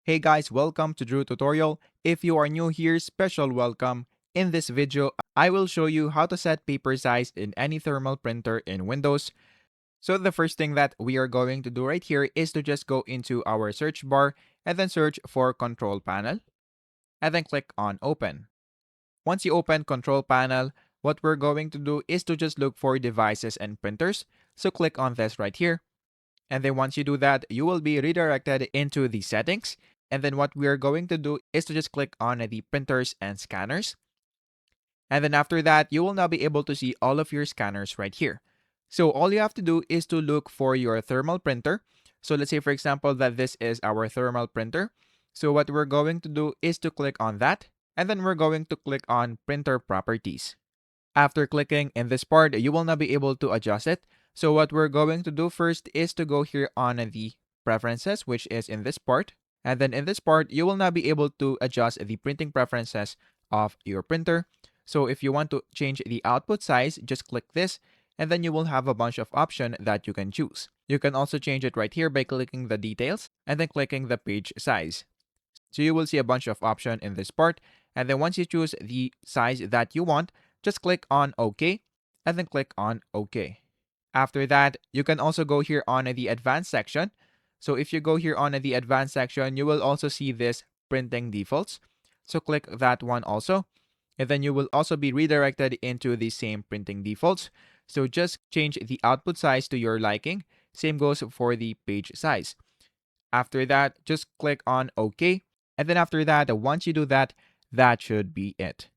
Hey guys, welcome to Drew Tutorial. If you are new here, special welcome. In this video, I will show you how to set paper size in any thermal printer in Windows. So the first thing that we are going to do right here is to just go into our search bar and then search for Control Panel and then click on Open. Once you open Control Panel, what we're going to do is to just look for devices and printers. So click on this right here. And then once you do that, you will be redirected into the settings. And then what we are going to do is to just click on the printers and scanners. And then after that, you will now be able to see all of your scanners right here. So all you have to do is to look for your thermal printer. So let's say, for example, that this is our thermal printer. So what we're going to do is to click on that. And then we're going to click on printer properties. After clicking in this part, you will now be able to adjust it. So what we're going to do first is to go here on the preferences, which is in this part. And then in this part, you will now be able to adjust the printing preferences of your printer. So if you want to change the output size, just click this, and then you will have a bunch of options that you can choose. You can also change it right here by clicking the details and then clicking the page size. So you will see a bunch of options in this part. And then once you choose the size that you want, just click on OK and then click on OK. After that, you can also go here on the advanced section. So if you go here on the advanced section, you will also see this printing defaults. So click that one also. And then you will also be redirected into the same printing defaults. So just change the output size to your liking. Same goes for the page size. After that, just click on OK. And then after that, once you do that, that should be it.